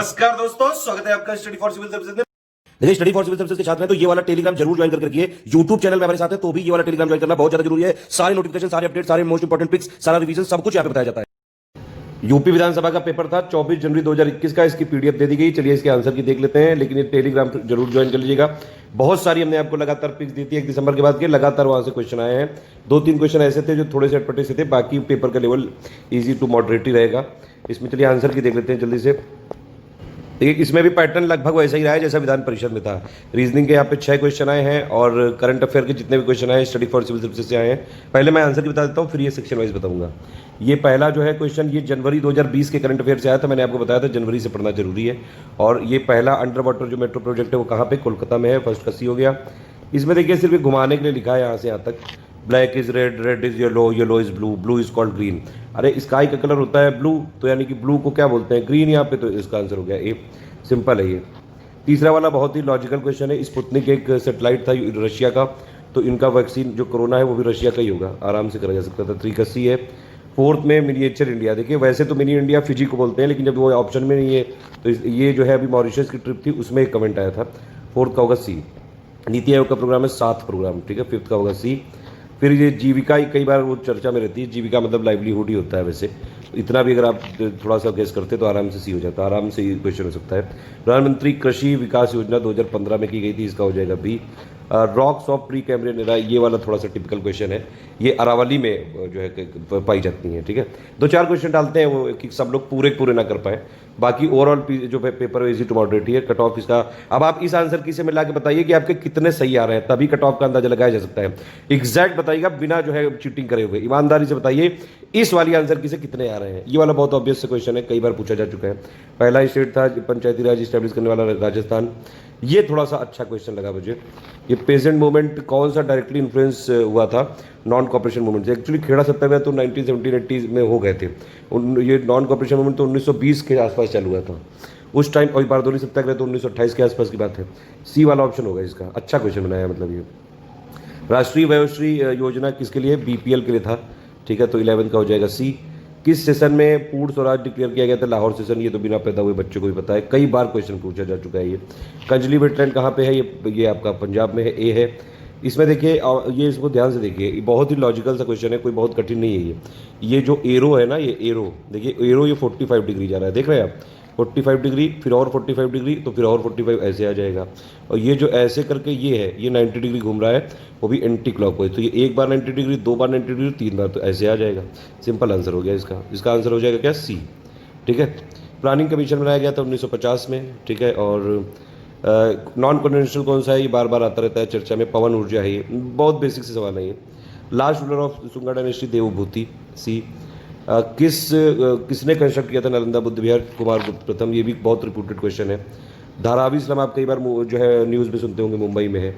नमस्कार दोस्तों, स्वागत है आपका स्टडी फॉर सिविल सर्विसेज में। देखिए, स्टडी फॉर सिविल सर्विसेज के छात्र हैं तो ये वाला टेलीग्राम जरूर ज्वाइन करके रखिए। यूट्यूब चैनल में हमारे साथ है तो भी ये वाला टेलीग्राम ज्वाइन करना बहुत ज्यादा जरूरी है। सारे नोटिफिकेशन, सारे अपडेट, सारे मोस्ट इंपोर्टेंट पिक्स, सारा रिवीजन सब कुछ यहाँ पे बताया जाता है। यूपी विधानसभा का पेपर था 24 जनवरी 2021 का। इसकी पीडीएफ दे दी गई। चलिए इसके आंसर की देख लेते हैं, लेकिन ये टेलीग्राम जरूर ज्वाइन कर लीजिएगा। बहुत सारी हमने आपको लगातार पिक्स दी थी 1 दिसंबर के बाद के, लगातार वहां से क्वेश्चन आए हैं। 2-3 क्वेश्चन ऐसे थे जो थोड़े से अटपटे से थे, बाकी पेपर का लेवल ईजी टू मॉडरेट ही रहेगा। इसमें चलिए आंसर की देख लेते हैं जल्दी से। देखिए, इसमें भी पैटर्न लगभग वैसा ही रहा है जैसा विधान परिषद में था। रीजनिंग के यहाँ पे 6 क्वेश्चन आए हैं और करंट अफेयर के जितने भी क्वेश्चन आए स्टडी फॉर सिविल सर्विसेज से आए हैं। पहले मैं आंसर की बता देता हूँ, फिर ये सेक्शन वाइज बताऊंगा। ये पहला जो है क्वेश्चन, ये जनवरी 2020 के करंट अफेयर से आया था। मैंने आपको बताया था जनवरी से पढ़ना जरूरी है। और ये पहला अंडर वाटर जो मेट्रो प्रोजेक्ट है वो कहाँ पे, कोलकाता में है। फर्स्ट का सी हो गया। इसमें देखिए सिर्फ घुमाने के लिए लिखा है यहाँ से यहाँ तक। Black is red, red is yellow, yellow is blue, blue is called green. अरे स्काई का कलर होता है ब्लू, तो यानी कि ब्लू को क्या बोलते हैं, ग्रीन यहाँ पे। तो इसका आंसर हो गया ए। सिंपल है ये। तीसरा वाला बहुत ही लॉजिकल क्वेश्चन है। स्पुतनिक एक सैटेलाइट था रशिया का, तो इनका वैक्सीन जो कोरोना है वो भी रशिया का ही होगा, आराम से करा जा सकता था। 3 का सी है। फोर्थ में मिनिएचर इंडिया। देखिए वैसे तो मिनी इंडिया फिजी को बोलते हैं, लेकिन जब वो ऑप्शन में नहीं है तो ये जो है अभी मॉरिशस की ट्रिप थी उसमें एक कमेंट आया था। 4th का होगा सी। नीति आयोग का प्रोग्राम है 7th प्रोग्राम, ठीक है। 5th का होगा सी। फिर ये जीविका ही कई बार वो चर्चा में रहती है। जीविका मतलब लाइवलीहुड ही होता है वैसे। इतना भी अगर आप थोड़ा सा गेस करते तो आराम से सी हो जाता है, आराम से ये क्वेश्चन हो सकता है। प्रधानमंत्री कृषि विकास योजना 2015 में की गई थी, इसका हो जाएगा B. Rocks of Precambrian era, ये वाला थोड़ा सा टिपिकल क्वेश्चन है। ये अरावली में जो है पाई जाती हैं, ठीक है। 2-4 क्वेश्चन डालते हैं वो कि सब लोग पूरे ना कर पाए। बाकी ओवरऑल जो पेपर है इजी टू मॉडरेट ही है। कट ऑफ इसका, अब आप इस आंसर की से मिला के बताइए कि आपके कितने सही आ रहे हैं, तभी कट ऑफ का अंदाजा लगाया जा सकता है। एग्जैक्ट बताइएगा बिना जो है चीटिंग करे हुए, ईमानदारी से बताइए इस वाली आंसर की से कितने आ रहे हैं। ये वाला बहुत ऑब्वियस से क्वेश्चन है, कई बार पूछा जा चुका है। पहला स्टेट था पंचायती राज स्टैब्लिश करने वाला राजस्थान। ये थोड़ा सा अच्छा क्वेश्चन लगा मुझे। ये पेजेंट मूवमेंट कौन सा डायरेक्टली इन्फ्लुएंस हुआ था नॉन कॉपरेशन मूवमेंट से। एक्चुअली खेड़ा सत्याग्रह तो 1917-80 में हो गए थे। ये नॉन कॉपरेशन मूवमेंट तो 1920 के आसपास चालू हुआ था उस टाइम। और बारदोली सत्याग्रह तो 1928 के आसपास की बात है। सी वाला ऑप्शन होगा इसका। अच्छा क्वेश्चन बनाया है मतलब ये। राष्ट्रीय वयोश्री योजना किसके लिए, बीपीएल के लिए था, ठीक है। तो 11 का हो जाएगा सी। किस सेशन में पूर्ण स्वराज डिक्लेयर किया गया था, लाहौर सेशन। ये तो बिना पैदा हुए बच्चों को भी पता है, कई बार क्वेश्चन पूछा जा चुका है ये। कंजली वेटलैंड कहाँ पे है, ये आपका पंजाब में है, ए है। इसमें देखिए ये इसको ध्यान से देखिए, ये बहुत ही लॉजिकल सा क्वेश्चन है, कोई बहुत कठिन नहीं है ये जो एरो है ना, ये एरो देखिए, एरो ये 45 डिग्री जा रहा है, देख रहे हैं आप। 45 डिग्री, फिर और 45 डिग्री, तो फिर और 45 ऐसे आ जाएगा। और ये जो ऐसे करके ये है, ये 90 डिग्री घूम रहा है, वो भी एंटी क्लॉकवाइज। तो ये एक बार 90 डिग्री, 2 बार 90 डिग्री, 3 बार, तो ऐसे आ जाएगा। सिंपल आंसर हो गया इसका। इसका आंसर हो जाएगा क्या, सी, ठीक है। प्लानिंग कमीशन बनाया गया था 1950 में, ठीक है। और नॉन कन्वेंशनल कौन सा है, ये बार बार आता रहता है चर्चा में, पवन ऊर्जा है। ये बहुत बेसिक से सवाल है ये। Last ruler of Sunga dynasty, Devabhuti, C. किसने कंस्ट्रक्ट किया था नालंदा बुद्ध विहार, कुमार गुप्त प्रथम। ये भी बहुत रिपोर्टेड क्वेश्चन है। धारावी इस्लाम आप कई बार जो है न्यूज़ में सुनते होंगे, मुंबई में है,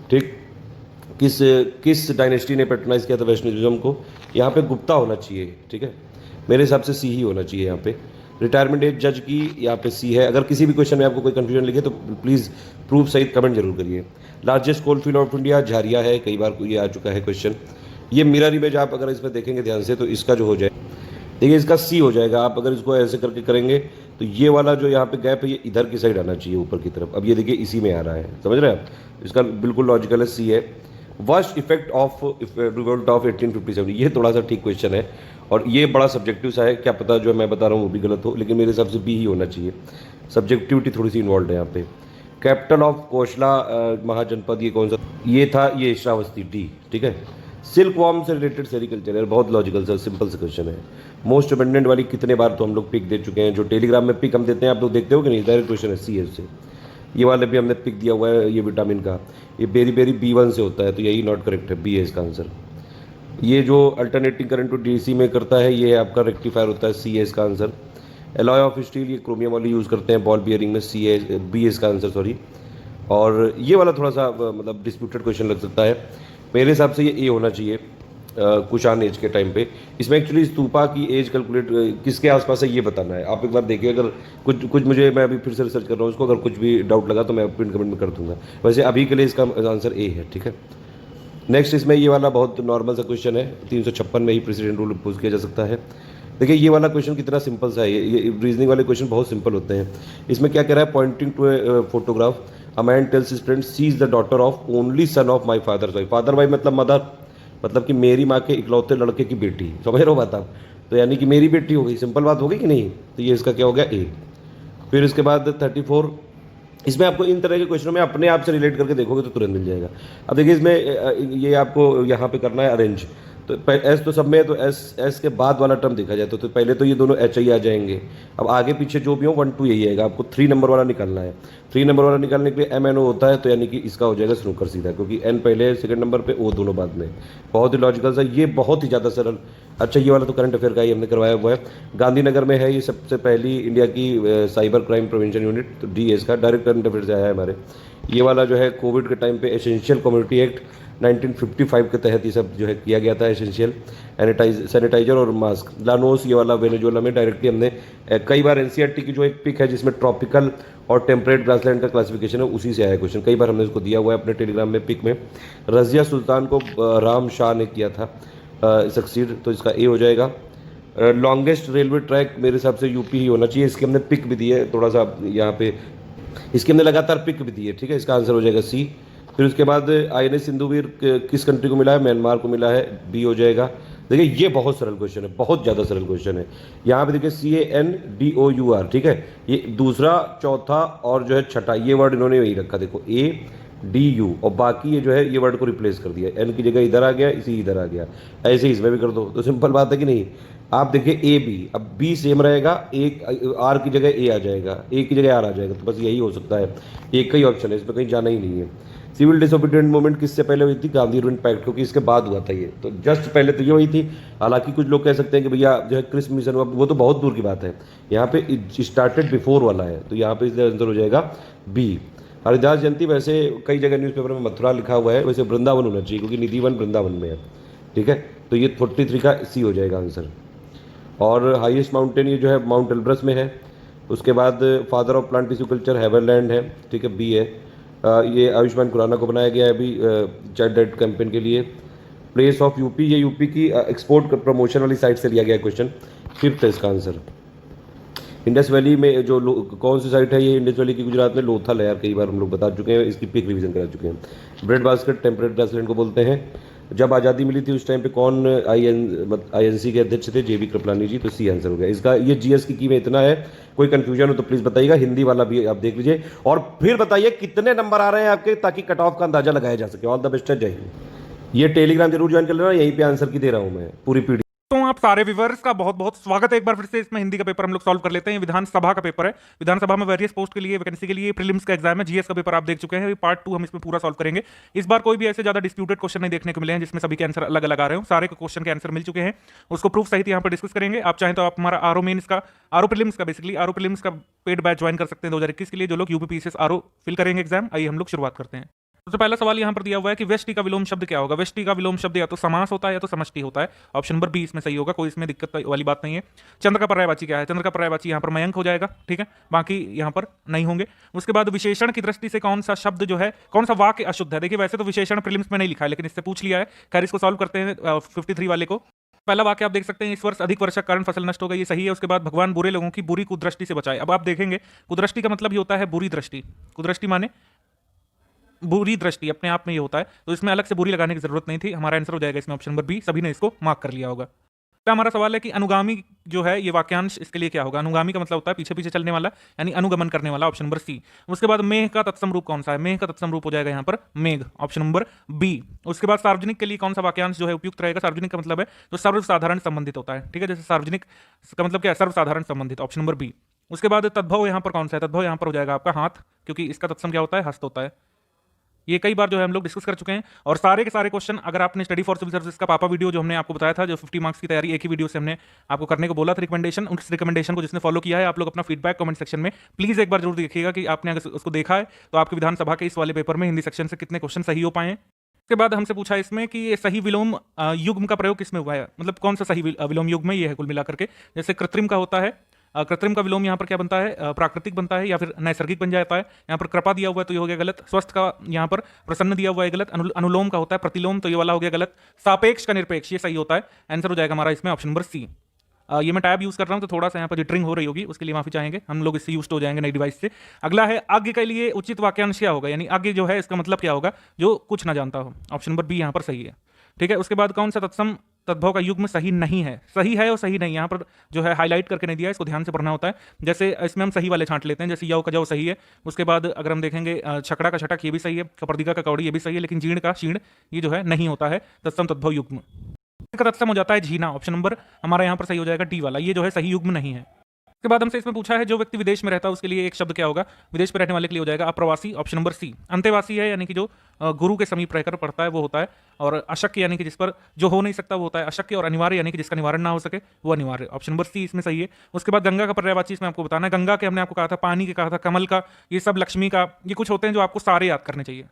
ठीक। किस डायनेस्टी ने पैट्रोनाइज किया था वैष्णविज्म को, यहाँ पे गुप्ता होना चाहिए, ठीक है। मेरे हिसाब से सी ही होना चाहिए यहाँ पे। रिटायरमेंट एज जज की यहाँ पे सी है। अगर किसी भी क्वेश्चन में आपको कोई कंफ्यूजन लिखे तो प्लीज़ प्रूफ सहित कमेंट जरूर करिए। Largest coal field of India, Jharia है, कई बार ये आ चुका है क्वेश्चन। ये मिरर इमेज आप अगर इसमें देखेंगे ध्यान से तो इसका जो हो जाए, देखिए इसका सी हो जाएगा। आप अगर इसको ऐसे करके करेंगे तो ये वाला जो यहाँ पे गैप है ये इधर की साइड आना चाहिए, ऊपर की तरफ। अब ये देखिए इसी में आ रहा है, समझ रहे हैं आप। इसका बिल्कुल लॉजिकल है, सी है। Worst effect of revolt of 1857, ये थोड़ा सा ठीक क्वेश्चन है और ये बड़ा सब्जेक्टिव सा है। क्या पता जो मैं बता रहा हूँ वो भी गलत हो, लेकिन मेरे हिसाब से बी ही होना चाहिए। सब्जेक्टिविटी थोड़ी सी इन्वॉल्व है यहाँ पे। कैपिटल ऑफ कोशला महाजनपद, ये कौन सा, ये था ये श्रावस्ती, डी, ठीक है। सिल्क वॉर्म से रिलेटेड सेरिकल्चर है, बहुत लॉजिकल सा सिंपल सा क्वेश्चन है। मोस्ट अबेंडेंट वाली कितने बार तो हम लोग पिक दे चुके हैं। जो टेलीग्राम में पिक हम देते हैं आप लोग देखते हो कि नहीं, डायरेक्ट क्वेश्चन है, सी से। ये वाले भी हमने पिक दिया हुआ है, ये विटामिन का, ये बेरी बेरी B1 से होता है, तो यही नॉट करेक्ट है, बी है इसका आंसर। ये जो अल्टरनेटिंग करंट टू डीसी में करता है ये आपका रेक्टिफायर होता है, सी है इसका आंसर। एलॉय ऑफ स्टील, ये क्रोमियम वाली यूज़ करते हैं बॉल बियरिंग में, सी है, बी है इसका आंसर, सॉरी। और ये वाला थोड़ा सा मतलब डिस्प्यूटेड क्वेश्चन लग सकता है, मेरे हिसाब से ये ए होना चाहिए। कुषाण एज के टाइम पे। इसमें एक्चुअली स्तूपा की एज कैलकुलेट किसके आसपास है ये बताना है। आप एक बार देखिए, अगर कुछ मुझे, मैं अभी फिर से रिसर्च कर रहा हूँ इसको, अगर कुछ भी डाउट लगा तो मैं पिन कमेंट में कर दूंगा। वैसे अभी के लिए इसका आंसर ए है, ठीक है। नेक्स्ट इसमें ये वाला बहुत नॉर्मल सा क्वेश्चन है, 356 में ही प्रेसिडेंट रूल इम्पोज किया जा सकता है। देखिए ये वाला क्वेश्चन कितना सिंपल सा है, ये रीजनिंग वाले क्वेश्चन बहुत सिंपल होते हैं। इसमें क्या कह रहा है, pointing to a photograph, a man tells his friend she is the daughter of only son of my father wife. Father wife मतलब मदर, मतलब कि मेरी माँ के इकलौते लड़के की बेटी, समझ रहे हो बात आप? तो यानी कि मेरी बेटी हो गई, सिंपल बात हो गई कि नहीं? तो ये इसका क्या हो गया, ए। फिर इसके बाद 34, इसमें आपको इन तरह के क्वेश्चनों में अपने आप से रिलेट करके देखोगे तो तुरंत मिल जाएगा। अब देखिए इसमें ये आपको यहाँ पे करना है अरेंज। तो एस तो सब में है, तो एस के बाद वाला टर्म देखा जाए तो पहले तो ये दोनों एच आई आ जाएंगे। अब आगे पीछे जो भी हो 1 2 यही आएगा, आपको 3 नंबर वाला निकालना है। 3 नंबर वाला निकालने के लिए एम एन ओ होता है, तो यानी कि इसका हो जाएगा स्नूकर सीधा, क्योंकि एन पहले सेकंड नंबर पे, ओ दोनों बाद में। बहुत ही लॉजिकल सा, ये बहुत ही ज़्यादा सरल। अच्छा ये वाला तो करंट अफेयर का ही हमने करवाया हुआ है। गांधीनगर में है ये सबसे पहली इंडिया की साइबर क्राइम प्रिवेंशन यूनिट, तो डीएस का डायरेक्ट करंट अफेयर से आया है हमारे। ये वाला जो है कोविड के टाइम पे एसेंशियल कम्युनिटी एक्ट 1955 के तहत ये सब जो है किया गया था, एसेंशियल सैनिटाइजर और मास्क। लानोस ये वाला वेनेजुएला में डायरेक्टली हमने कई बार एनसीईआरटी की जो एक पिक है जिसमें ट्रॉपिकल और टेम्परेट ग्रासलैंड का क्लासिफिकेशन है, उसी से आया क्वेश्चन। कई बार हमने इसको दिया हुआ है अपने टेलीग्राम में पिक में। रजिया सुल्तान को राम शाह ने किया था सक्सीड, तो इसका ए हो जाएगा। लॉन्गेस्ट रेलवे ट्रैक मेरे हिसाब से यूपी ही होना चाहिए, इसकी हमने पिक भी दी है, थोड़ा सा यहाँ पे इसकी हमने लगातार पिक भी दी है, ठीक है। इसका आंसर हो जाएगा सी। फिर उसके बाद आईएनएस सिंधुवीर किस कंट्री को मिला है, म्यांमार को मिला है, बी हो जाएगा। देखिए ये बहुत सरल क्वेश्चन है, बहुत ज़्यादा सरल क्वेश्चन है। यहाँ पे देखिए CANDOUR, ठीक है। ये दूसरा, चौथा और जो है छठा, ये वर्ड इन्होंने यही रखा, देखो ADU, और बाकी ये जो है ये वर्ड को रिप्लेस कर दिया, एन की जगह इधर आ गया, इसी इधर आ गया, ऐसे ही इसमें भी कर दो, तो सिंपल बात है कि नहीं। आप देखिए AB, अब B सेम रहेगा, एक R की जगह A आ जाएगा, A की जगह R आ जाएगा, तो बस यही हो सकता है, एक ही ऑप्शन है, इसमें कहीं जाना ही नहीं है। सिविल डिसोबीडियंट मूवमेंट किससे पहले हुई थी, गांधी रूल पैक्ट, क्योंकि इसके बाद हुआ था ये, तो जस्ट पहले तो ये हुई थी। हालांकि कुछ लोग कह सकते हैं कि भैया जो है क्रिस मिशन हुआ, वो तो बहुत दूर की बात है, यहाँ पे स्टार्टेड बिफोर वाला है, तो यहाँ पे इसका आंसर हो जाएगा बी। हरिदास जयंती वैसे कई जगह न्यूज़पेपर में मथुरा लिखा हुआ है, वैसे वृंदावन होना चाहिए क्योंकि निधि वन वृंदावन में है, ठीक है। तो ये 43 का सी हो जाएगा आंसर। और हाईएस्ट माउंटेन ये जो है माउंट एल्ब्रस में है। उसके बाद father of plant tissue culture Haberlandt है, ठीक है, बी है। ये आयुष्मान खुराना को बनाया गया है अभी चाइल्ड डेथ कैंपेन के लिए। प्लेस ऑफ यूपी, ये यूपी की एक्सपोर्ट प्रमोशन वाली साइट से लिया गया क्वेश्चन। 5th है इसका आंसर। इंडस वैली में जो कौन सी साइट है, ये इंडस वैली की गुजरात में लोथल है, यार कई बार हम लोग बता चुके हैं, इसकी पिक रिवीजन करा चुके हैं। ब्रेड बास्केट टेम्परेट ग्रासलैंड को बोलते हैं। जब आज़ादी मिली थी उस टाइम पे कौन INC के अध्यक्ष थे, JB कृपलानी जी, तो सी आंसर हो गया इसका। ये GS की में इतना है, कोई कंफ्यूजन हो तो प्लीज़ बताइएगा, हिंदी वाला भी आप देख लीजिए, और फिर बताइए कितने नंबर आ रहे हैं आपके, ताकि कट ऑफ का अंदाजा लगाया जा सके। ऑल द बेस्ट है, जय हिंद। ये टेलीग्राम जरूर ज्वाइन कर लेना, यहीं पे आंसर की दे रहा हूँ मैं पूरी पीडी। तो आप सारे व्यूअर्स का बहुत बहुत स्वागत है एक बार फिर से। इसमें हिंदी का पेपर हम लोग सॉल्व कर लेते हैं। विधानसभा का पेपर है, विधानसभा में वेरियस पोस्ट के लिए, वैकेंसी के लिए प्रीलिम्स का एग्जाम है। GS का पेपर आप देख चुके हैं, पार्ट 2 हम इसमें पूरा सॉल्व करेंगे। इस बार कोई भी ऐसे ज्यादा डिस्प्यूटेड क्वेश्चन नहीं देखने को मिले हैं जिसमें सभी के आंसर अलग अलग आ रहे हो। सारे क्वेश्चन के आंसर मिल चुके हैं, उसको प्रूफ सहित यहाँ पर डिस्कस करेंगे। आप चाहें तो आप हमारा आरओ मेन्स का, आरओ प्रीलिम्स का, बेसिकली आरओ प्रीलिम्स का पेड बैच ज्वाइन कर सकते हैं 2021 के लिए, जो लोग UPPCS आरओ फिल करेंगे एग्जाम। आइए हम लोग शुरुआत करते हैं। सबसे पहला सवाल यहाँ पर दिया हुआ है कि व्यष्टि का विलोम शब्द क्या होगा। व्यष्टि का विलोम शब्द या तो समास होता है या तो समष्टि होता है। ऑप्शन नंबर बी इसमें सही होगा, कोई इसमें दिक्कत वाली बात नहीं है। चंद्र का पर्यायवाची क्या है, चंद्र का पर्यायवाची यहाँ पर मयंक हो जाएगा, ठीक है, बाकी यहाँ पर नहीं होंगे। उसके बाद विशेषण की दृष्टि से कौन सा शब्द जो है, कौन सा वाक्य अशुद्ध है। देखिए वैसे तो विशेषण प्रीलिम्स में नहीं लिखा है, लेकिन इससे पूछ लिया है। खैर इसको सॉल्व करते हैं 53 वाले को। पहला वाक्य आप देख सकते हैं, इस वर्ष अधिक वर्षा के कारण फसल नष्ट हो गई, ये सही है। उसके बाद भगवान बुरे लोगों की बुरी कुदृष्टि से बचाए। अब आप देखेंगे कुदृष्टि का मतलब ही होता है बुरी दृष्टि, कुदृष्टि माने बुरी दृष्टि, अपने आप में ये होता है, तो इसमें अलग से बुरी लगाने की जरूरत नहीं थी। हमारा आंसर हो जाएगा इसमें ऑप्शन नंबर बी, सभी ने इसको मार्क कर लिया होगा। तो हमारा सवाल है कि अनुगामी जो है ये वाक्यांश इसके लिए क्या होगा। अनुगामी का मतलब होता है पीछे पीछे चलने वाला, यानी अनुगमन करने वाला, ऑप्शन नंबर सी। उसके बाद मेघ का तत्सम रूप कौन सा है, मेघ का तत्सम रूप हो जाएगा यहाँ पर मेघ, ऑप्शन नंबर बी। उसके बाद सार्वजनिक के लिए कौन सा वाक्यांश जो है उपयुक्त रहेगा। सार्वजनिक का मतलब है तो सर्वसाधारण संबंधित होता है, ठीक है, जैसे सार्वजनिक का मतलब क्या है, सर्वसाधारण संबंधित, ऑप्शन नंबर बी। उसके बाद तद्भव यहाँ पर कौन सा है, तद्भव यहाँ पर हो जाएगा आपका हाथ, क्योंकि इसका तत्सम क्या होता है, हस्त होता है। ये कई बार जो है हम लोग डिस्कस कर चुके हैं। और सारे के सारे क्वेश्चन अगर आपने स्टडी फॉर सिविल सर्विस का पापा वीडियो जो हमने आपको बताया था, जो 50 मार्क्स की तैयारी एक ही वीडियो से हमने आपको करने को बोला था रिकमेंडेशन, उस रिकमेंडेशन को जिसने फॉलो किया है, आप लोग अपना फीडबैक कमेंट सेक्शन में प्लीज एक बार जरूर देखिएगा कि आपने अगर उसको देखा है तो आपके विधानसभा के इस वाले पेपर में हिंदी सेक्शन से कितने क्वेश्चन सही हो पाए हैं। उसके बाद हमसे पूछा इसमें कि ये सही विलोम युग्म का प्रयोग किसमें हुआ है, मतलब कौन सा सही विलोम युग्म ये है कुल मिलाकर के। जैसे कृत्रिम का होता है, कृत्रिम का विलोम यहाँ पर क्या बनता है, प्राकृतिक बनता है या फिर नैसर्गिक बन जाता है। यहाँ पर कृपा दिया हुआ है तो ये हो गया गलत। स्वस्थ का यहाँ पर प्रसन्न दिया हुआ है गलत। अनुलोम का होता है प्रतिलोम, तो ये वाला हो गया गलत। सापेक्ष का निरपेक्ष ये सही होता है। आंसर हो जाएगा हमारा इसमें ऑप्शन नंबर सी। ये मैं टैब यूज़ कर रहा हूँ तो थोड़ा सा यहाँ पर जिटरिंग हो रही होगी, उसके लिए माफी चाहेंगे, हम लोग इससे यूज हो जाएंगे नई डिवाइस से। अगला है आगे के लिए उचित वाक्यांश क्या होगा, यानी आगे जो है इसका मतलब क्या होगा, जो कुछ ना जानता हो। ऑप्शन नंबर बी यहाँ पर सही है। ठीक है, उसके बाद कौन सा तत्सम तद्भव का युग्म सही नहीं है, सही है और सही नहीं यहाँ पर जो है हाईलाइट करके नहीं दिया, इसको ध्यान से पढ़ना होता है। जैसे इसमें हम सही वाले छांट लेते हैं, जैसे यव का जव सही है। उसके बाद अगर हम देखेंगे छकड़ा का छटक ये भी सही है, कपर्दिका का कौड़ी ये भी सही है, लेकिन जीर्ण का शीर्ण ये जो है नहीं होता है तत्सम तद्भव युग्म। का तत्सम हो जाता है झीना। ऑप्शन नंबर हमारा यहाँ पर सही हो जाएगा डी वाला, ये जो है सही युग्म नहीं है। उसके बाद हमसे इसमें पूछा है जो व्यक्ति विदेश में रहता है उसके लिए एक शब्द क्या होगा, विदेश में रहने वाले के लिए हो जाएगा अप्रवासी। Option number C. अंतेवासी है यानी कि जो गुरु के समीप रहकर पढ़ता है वो होता है, और अशक्य यानी कि जिस पर जो हो नहीं सकता वो होता है अशक्य, और अनिवार्य यानी कि जिसका निवारण ना हो सके वो अनिवार्य। ऑप्शन नंबर सी इसमें सही है। उसके बाद गंगा का पर्यायवाची इसमें आपको बताना है। गंगा के हमने आपको कहा था, पानी के कहा था, कमल का, ये सब लक्ष्मी का, ये कुछ होते हैं जो आपको सारे याद करने चाहिए।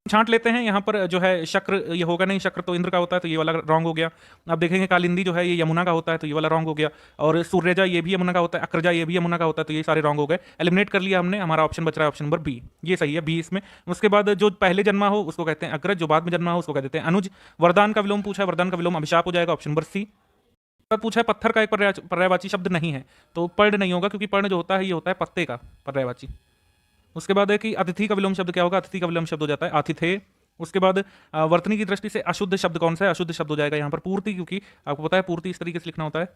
छांट लेते हैं यहाँ पर जो है शक्र, ये होगा नहीं, शक्र तो इंद्र का होता है तो ये वाला रॉन्ग हो गया। अब देखेंगे कालिंदी जो है ये यमुना का होता है तो ये वाला रॉन्ग हो गया, और सूर्यजा ये भी यमुना का होता है, अक्रजा ये भी यमुना का होता है तो ये सारे रॉन्ग हो गए। एलिमिनेट कर लिया हमने, हमारा ऑप्शन बच रहा है ऑप्शन नंबर बी, ये सही है, बी इसमें। उसके बाद जो पहले जन्मा हो उसको कहते हैं अग्रज, जो बाद में जन्मा हो उसको कह देते हैं अनुज। वरदान का विलोम पूछा है, वरदान का विलोम अभिशाप हो जाएगा, ऑप्शन नंबर सी। पूछा है पत्थर का एक पर्यायवाची शब्द नहीं है, तो पर्ण नहीं होगा क्योंकि पर्ण जो होता है ये होता है पत्ते का पर्यायवाची। उसके बाद है कि अतिथि का विलोम शब्द क्या होगा, अतिथि का विलोम शब्द हो जाता है आतिथे। उसके बाद वर्तनी की दृष्टि से अशुद्ध शब्द कौन सा है, अशुद्ध शब्द हो जाएगा यहाँ पर पूर्ति, क्योंकि आपको पता है पूर्ति इस तरीके से लिखना होता है।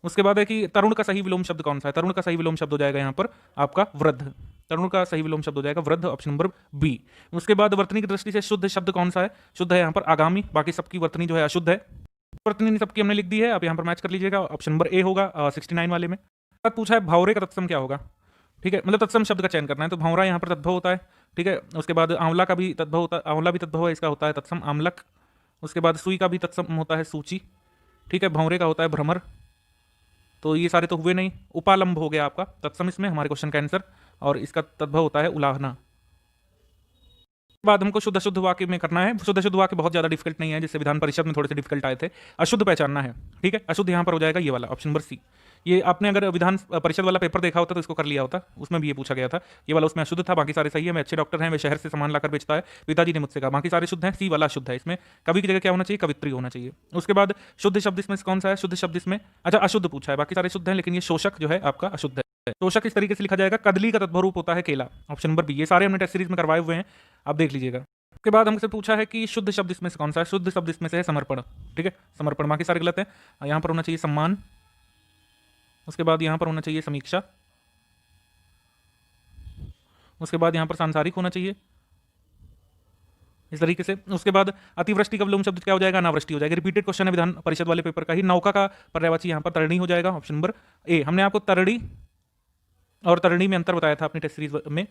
उसके बाद है कि तरुण का सही विलोम शब्द कौन सा है, तरुण का सही विलोम शब्द हो जाएगा यहाँ पर आपका वृद्ध, तरुण का सही विलोम शब्द हो जाएगा वृद्ध, ऑप्शन नंबर बी। उसके बाद वर्तनी की दृष्टि से शुद्ध शब्द कौन सा है, शुद्ध है यहाँ पर आगामी, बाकी सबकी वर्तनी जो है अशुद्ध है। वर्तनी सबकी हमने लिख दी है, आप यहाँ पर मैच कर लीजिएगा, ऑप्शन नंबर ए होगा 69 वाले में। पूछा है भौरे का तत्सम क्या होगा, ठीक है, मतलब तत्सम शब्द का चयन करना है, तो भौरा यहाँ पर तद्भव होता है। ठीक है, उसके बाद आंवला का भी तद्भव होता है, आंवला भी तद्भव है, इसका होता है तत्सम आमलक। उसके बाद सुई का भी तत्सम होता है सूची। ठीक है, भौरे का होता है भ्रमर। तो ये सारे तो हुए नहीं, उपालंब हो गया आपका तत्सम इसमें हमारे क्वेश्चन का आंसर, और इसका तद्भव होता है उलाहना। बाद हमको शुद्ध अशुद्ध वाक्य में करना है। शुद्ध अशुद्ध वाक्य बहुत ज्यादा डिफिकल्ट नहीं है, जिससे विधान परिषद में थोड़े से डिफिकल्ट आए थे। अशुद्ध पहचानना है, ठीक है, अशुद्ध यहाँ पर हो जाएगा ये वाला, ऑप्शन नंबर सी। ये आपने अगर विधान परिषद वाला पेपर देखा होता तो इसको कर लिया होता, उसमें भी ये पूछा गया था। ये वाला उसमें अशुद्ध था, बाकी सारे सही है। मैं अच्छे डॉक्टर हैं, वे शहर से सामान लाकर बेचता है, पिताजी ने मुझसे कहा, बाकी सारे शुद्ध हैं, सी वाला शुद्ध है। इसमें कवि की जगह क्या होना चाहिए, कवित्री होना चाहिए। उसके बाद शुद्ध शब्द इसमें कौन सा है, शुद्ध शब्द इसमें अच्छा अशुद्ध पूछा है, बाकी सारे शुद्ध हैं, लेकिन ये शोषक जो है आपका अशुद्ध है। शोषक इस तरीके से लिखा जाएगा, कदली का तद्भव रूप होता है केला, ऑप्शन नंबर बी। ये सारे हमने टेस्ट सीरीज में करवाए हुए हैं, आप देख लीजिएगा। उसके बाद हमसे पूछा है कि शुद्ध शब्द इसमें से कौन सा है, शुद्ध शब्द इसमें से है समर्पण। ठीक है, समर्पण, बाकी सारे गलत है। यहाँ पर होना चाहिए सम्मान। उसके बाद यहाँ पर होना चाहिए समीक्षा। उसके बाद यहाँ पर सांसारिक होना चाहिए इस तरीके से। उसके बाद अतिवृष्टि का विलोम शब्द क्या हो जाएगा, अनावृष्टि हो जाएगा। रिपीटेड क्वेश्चन है विधान परिषद वाले पेपर का ही। नौका का पर्यायवाची यहाँ पर तरणी हो जाएगा, ऑप्शन नंबर ए। हमने आपको तरणी और तरणी में अंतर बताया था अपनी टेस्ट सीरीज में,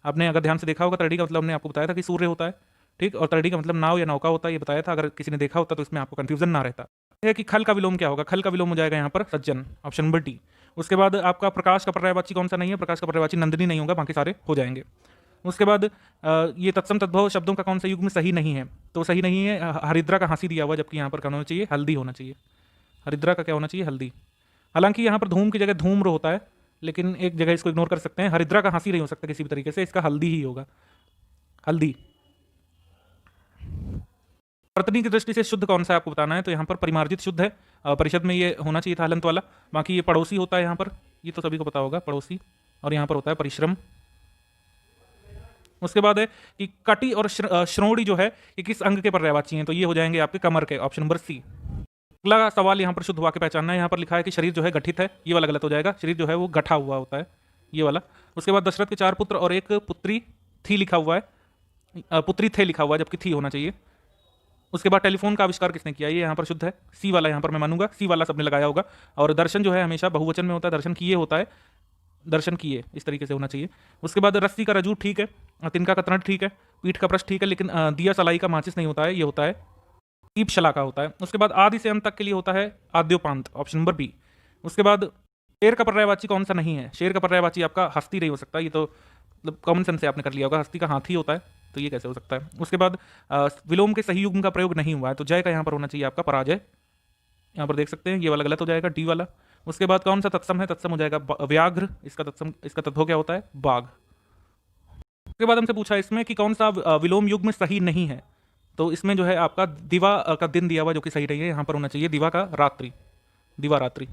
आपने अगर ध्यान से देखा होगा। तरणी का मतलब हमने आपको बताया था कि सूर्य होता है, ठीक, और तरणी का मतलब नाव या नौका होता है, ये बताया था। अगर किसी ने देखा होता तो इसमें आपको कंफ्यूजन ना रहता है कि खल का विलोम क्या होगा, खल का विलोम हो जाएगा यहाँ पर सज्जन, ऑप्शन नंबर डी। उसके बाद आपका प्रकाश का पर्यायवाची कौन सा नहीं है, प्रकाश का पर्यायवाची नंदिनी नहीं होगा, बाकी सारे हो जाएंगे। उसके बाद ये तत्सम तद्भव शब्दों का कौन सा युग्म सही नहीं है, तो सही नहीं है हरिद्रा का हंसी दिया हुआ, जबकि यहाँ पर क्या होना चाहिए, हल्दी होना चाहिए। हरिद्रा का क्या होना चाहिए, हल्दी। हालांकि यहाँ पर धूम की जगह धूम्र होता है, लेकिन एक जगह इसको इग्नोर कर सकते हैं, हरिद्रा का हंसी नहीं हो सकता किसी भी तरीके से, इसका हल्दी ही होगा, हल्दी। वर्तनी की दृष्टि से शुद्ध कौन सा आपको बताना है, तो यहाँ पर परिमार्जित शुद्ध है, परिषद में ये होना चाहिए था हलंत वाला। बाकी ये पड़ोसी होता है यहाँ पर, ये तो सभी को पता होगा पड़ोसी, और यहाँ पर होता है परिश्रम। उसके बाद है कि कटी और श्रोणी जो है ये किस अंग के पर्यायवाची हैं, तो ये हो जाएंगे आपके कमर के, ऑप्शन नंबर सी। अगला सवाल यहाँ पर शुद्ध वाक्य पहचानना है। यहाँ पर लिखा है कि शरीर जो है गठित है, ये वाला गलत हो जाएगा, शरीर जो है वो गठा हुआ होता है, ये वाला। उसके बाद दशरथ के 4 पुत्र और 1 पुत्री थी लिखा हुआ है, पुत्री थे लिखा हुआ है, जबकि थी होना चाहिए। उसके बाद टेलीफोन का आविष्कार किसने किया, ये यहाँ पर शुद्ध है, सी वाला यहाँ पर मैं मानूंगा, सी वाला सबने लगाया होगा। और दर्शन जो है हमेशा बहुवचन में होता है, दर्शन किए होता है, दर्शन किए इस तरीके से होना चाहिए। उसके बाद रस्सी का रजू ठीक है, तिनका कतरण ठीक है, पीठ का प्रश्न ठीक है, लेकिन दिया सलाई का माचिस नहीं होता है, ये होता है दीप शला का होता है। उसके बाद आदि से अंत तक के लिए होता है आद्योपांत, ऑप्शन नंबर बी। उसके बाद शेर का पर्यायवाची कौन सा नहीं है, शेर का पर्यायवाची आपका हस्ती नहीं हो सकता, ये तो मतलब कॉमन सेंस से आपने कर लिया होगा, हस्ती का हाथी होता है, तो ये कैसे हो सकता है। उसके बाद विलोम के सही युग्म का प्रयोग नहीं हुआ है, तो जय का यहाँ पर होना चाहिए आपका पराजय, यहाँ पर देख सकते हैं, ये वाला गलत हो जाएगा, डी वाला। उसके बाद कौन सा तत्सम है, तत्सम हो जाएगा व्याघ्र, इसका तत्सम, इसका तद्भव क्या होता है, बाघ। उसके बाद हमसे पूछा इसमें कि कौन सा विलोम युग्म सही नहीं है, तो इसमें जो है आपका दिवा का दिन दिया हुआ जो कि सही नहीं है, यहाँ पर होना चाहिए दिवा का रात्रि, दिवा रात्रि।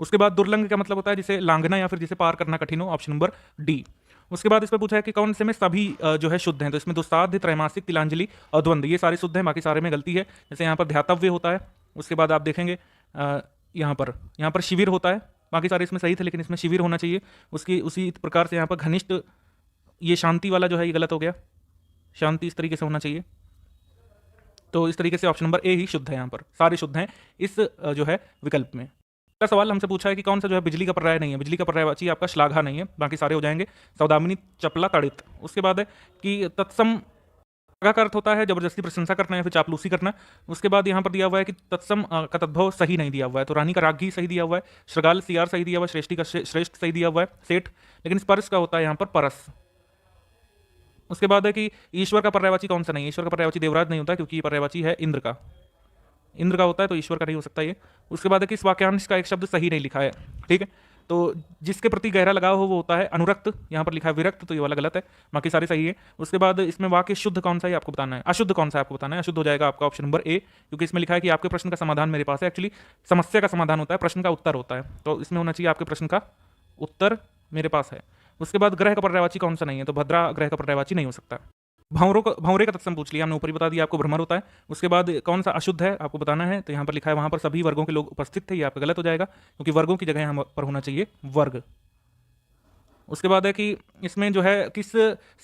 उसके बाद दुर्लंघ का मतलब होता है जिसे लांघना या फिर जिसे पार करना कठिन हो, ऑप्शन नंबर डी। उसके बाद इस पर पूछा है कि कौन से में सभी जो है शुद्ध हैं, तो इसमें दुस्साध्य, त्रैमासिक, तिलांजलि और द्वंद्व ये सारे शुद्ध हैं, बाकी सारे में गलती है। जैसे यहाँ पर ध्यातव्य होता है, उसके बाद आप देखेंगे यहाँ पर शिविर होता है, बाकी सारे इसमें सही थे लेकिन इसमें शिविर होना चाहिए। उसी प्रकार से यहाँ पर घनिष्ठ, ये शांति वाला जो है ये गलत हो गया, शांति इस तरीके से होना चाहिए। तो इस तरीके से ऑप्शन नंबर ए ही शुद्ध है, यहाँ पर सारे शुद्ध हैं इस जो है विकल्प में। का सवाल हमसे पूछा है कि कौन सा जो है बिजली का पर्याय नहीं है, बिजली का पर्यायवाची आपका श्लाघा नहीं है, बाकी सारे हो जाएंगे सौदामिनी, चपला, तड़ित। उसके बाद है कि तत्सम का अर्थ होता है जबरदस्ती प्रशंसा करना या फिर चापलूसी करना। उसके बाद यहाँ पर दिया हुआ है कि तत्सम का तद्भव सही नहीं दिया हुआ है, तो रानी का रागी सही दिया हुआ है, श्रृगाल सियार सही दिया हुआ है, श्रेष्ठी का श्रेष्ठ सही दिया हुआ है, सेठ, लेकिन स्पर्श का होता है यहाँ पर परस। उसके बाद है कि ईश्वर का पर्यायवाची कौन सा नहीं है, ईश्वर का पर्यायवाची देवराज नहीं होता क्योंकि पर्यायवाची है इंद्र का होता है, तो ईश्वर का नहीं हो सकता ये। उसके बाद है कि इस वाक्यांश का एक शब्द सही नहीं लिखा है, ठीक है, तो जिसके प्रति गहरा लगाव हो वो होता है अनुरक्त, यहाँ पर लिखा है विरक्त, तो ये वाला गलत है, बाकी सारे सही है। उसके बाद इसमें वाक्य शुद्ध कौन सा है आपको बताना है, अशुद्ध कौन सा है आपको बताना है। अशुद्ध हो जाएगा आपका ऑप्शन नंबर ए, क्योंकि इसमें लिखा है कि आपके प्रश्न का समाधान मेरे पास है। एक्चुअली समस्या का समाधान होता है, प्रश्न का उत्तर होता है, तो इसमें होना चाहिए आपके प्रश्न का उत्तर मेरे पास है। उसके बाद ग्रह का पर्यायवाची कौन सा नहीं है, तो भद्रा ग्रह का पर्यायवाची नहीं हो सकता। भंवरे का तत्सम पूछ लिया हमने, ऊपर ही बता दिया आपको भ्रमर होता है। उसके बाद कौन सा अशुद्ध है आपको बताना है, तो यहाँ पर लिखा है वहाँ पर सभी वर्गों के लोग उपस्थित थे, ये आपका गलत हो जाएगा क्योंकि वर्गों की जगह यहाँ पर होना चाहिए वर्ग। उसके बाद है कि इसमें जो है किस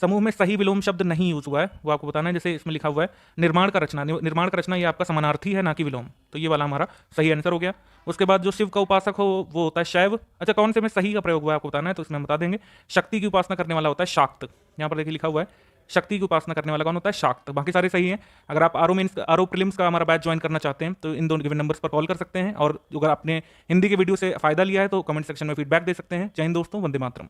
समूह में सही विलोम शब्द नहीं यूज हुआ है वो आपको बताना है। जैसे इसमें लिखा हुआ है निर्माण का रचना ये आपका समानार्थी है ना कि विलोम, तो ये वाला हमारा सही आंसर हो गया। उसके बाद जो शिव का उपासक हो वो होता है शैव। अच्छा, कौन से में सही का प्रयोग हुआ है आपको बताना है, तो इसमें हम बता देंगे शक्ति की उपासना करने वाला होता है शाक्त। यहाँ पर देखिए लिखा हुआ है शक्ति की उपासना करने वाला कौन होता है, शाक्त। बाकी सारे सही हैं। अगर आप आरो प्रीलिम्स का हमारा बैच ज्वाइन करना चाहते हैं तो इन दोनों गिवन नंबर्स पर कॉल कर सकते हैं, और अगर आपने हिंदी के वीडियो से फायदा लिया है तो कमेंट सेक्शन में फीडबैक दे सकते हैं। जय हिंद दोस्तों, वंदे मातरम।